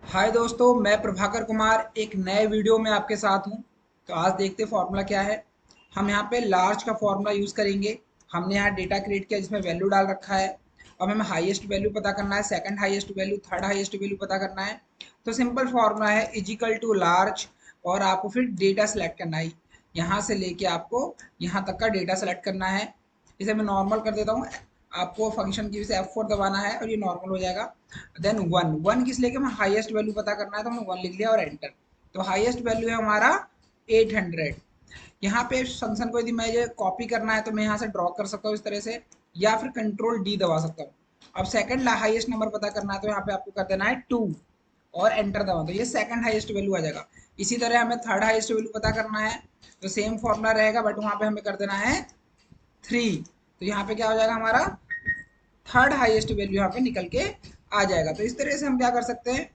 हाय दोस्तों, मैं प्रभाकर कुमार एक नए वीडियो में आपके साथ हूं। तो आज देखते हैं फॉर्मूला क्या है। हम यहां पे लार्ज का फॉर्मूला यूज़ करेंगे। हमने यहाँ डेटा क्रिएट किया जिसमें वैल्यू डाल रखा है। अब हमें हाईएस्ट वैल्यू पता करना है, second highest value, third highest value पता करना है। तो सिंपल फॉर्मूला है इजिकल टू लार्ज, और आपको फिर डेटा सेलेक्ट करना है। यहाँ से लेके आपको यहाँ तक का डेटा सेलेक्ट करना है। इसे मैं नॉर्मल कर देता हूँ। आपको फंक्शन की से F4 दबाना है और ये नॉर्मल हो जाएगा। देन वन वन किस लेके हमें हाईएस्ट वैल्यू पता करना है, तो हमने वन लिख लिया और एंटर। तो हाईएस्ट वैल्यू है हमारा 800। यहाँ पे फंक्शन को यदि मैं ये कॉपी करना है तो मैं यहाँ से ड्रॉ कर सकता हूँ इस तरह से, या फिर कंट्रोल डी दबा सकता हूँ। अब सेकंड हाईएस्ट नंबर पता करना है तो यहाँ पे आपको कर देना है 2 और एंटर दबा, तो ये सेकंड हाईएस्ट वैल्यू आ जाएगा। इसी तरह हमें थर्ड हाईएस्ट वैल्यू पता करना है तो सेम फॉर्मूला रहेगा, बट वहाँ पे हमें कर देना है 3। तो यहाँ पे क्या हो जाएगा, हमारा थर्ड हाईएस्ट वैल्यू यहाँ पे निकल के आ जाएगा। तो इस तरह से हम क्या कर सकते हैं,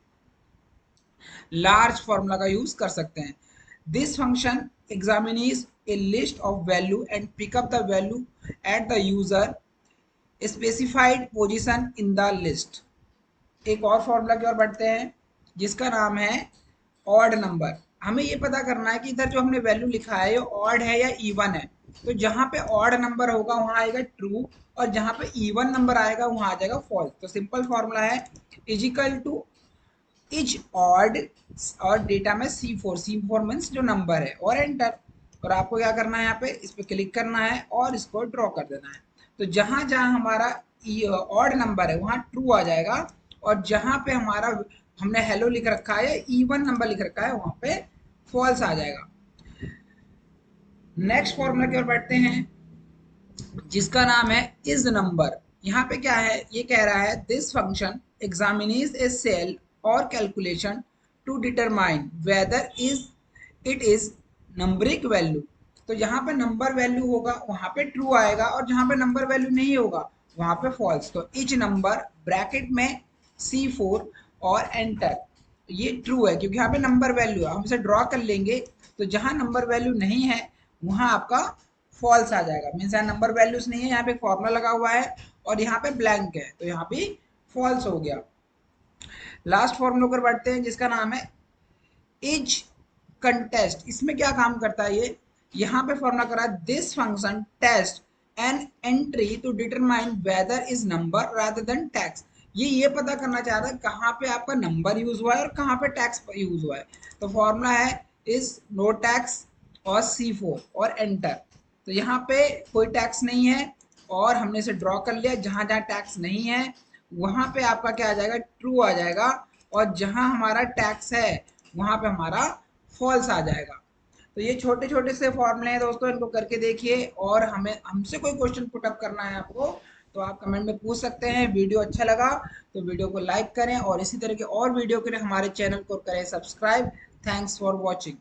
लार्ज फॉर्मूला का यूज कर सकते हैं। This function examines a list of value and pick up the value at the user specified position in the list. एक और फॉर्मूला की ओर बढ़ते हैं जिसका नाम है ऑड नंबर। हमें ये पता करना है कि इधर जो हमने वैल्यू लिखा है ये ऑड है या इवन है। तो जहां पे ऑड नंबर होगा वहां आएगा ट्रू, और जहां पे इवन नंबर आएगा वहां आ जाएगा फॉल्स। तो सिंपल फॉर्मूला है इजिकल टू इज ऑड, और डेटा में सी फोर मीन्स जो नंबर है, और एंटर। और आपको क्या करना है, यहाँ पे इस पर क्लिक करना है और इसको ड्रॉ कर देना है। तो जहां जहां हमारा ऑड नंबर है वहां ट्रू आ जाएगा, और जहां पे हमारा हमने हेलो लिख रखा है या इवन नंबर लिख रखा है वहां पे फॉल्स आ जाएगा। नेक्स्ट फॉर्मूला की ओर बैठते हैं जिसका नाम है इज नंबर। यहाँ पे क्या है, ये कह रहा है this function examines a cell और calculation to determine whether is it is numeric value. तो यहाँ पे नंबर वैल्यू होगा वहां पे ट्रू आएगा, और जहां पे नंबर वैल्यू नहीं होगा वहां पे फॉल्स। तो इच नंबर ब्रैकेट में C4 और एंटर। ये ट्रू है क्योंकि यहाँ पे नंबर वैल्यू है, हम इसे ड्रॉ कर लेंगे। तो जहां नंबर वैल्यू नहीं है वहां आपका फॉल्स आ जाएगा। मीन्स यहाँ नंबर वैल्यूज नहीं है, यहाँ पे फॉर्मूला लगा हुआ है और यहाँ पे ब्लैंक है, तो यहाँ भी फॉल्स हो गया। लास्ट फॉर्मूला पर बढ़ते हैं जिसका नाम है इज कंटेस्ट। इसमें क्या काम करता है ये, यहाँ पे फॉर्मूला करा this function test an entry to determine whether is number rather than text. ये पता करना चाह रहा है कहाँ पे आपका नंबर यूज हुआ है और कहाँ पे टैक्स यूज हुआ है। तो फॉर्मूला है इज नो टैक्स और C4 और एंटर। तो यहाँ पे कोई टैक्स नहीं है, और हमने इसे ड्रॉ कर लिया। जहां जहां टैक्स नहीं है वहां पे आपका क्या आ जाएगा, ट्रू आ जाएगा, और जहां हमारा टैक्स है वहां पे हमारा फॉल्स आ जाएगा। तो ये छोटे छोटे से फॉर्मूले हैं दोस्तों, इनको करके देखिए। और हमें हमसे कोई क्वेश्चन पुटअप करना है आपको तो आप कमेंट में पूछ सकते हैं। वीडियो अच्छा लगा तो वीडियो को लाइक करें, और इसी तरह के और वीडियो के लिए हमारे चैनल को करें सब्सक्राइब। Thanks for watching.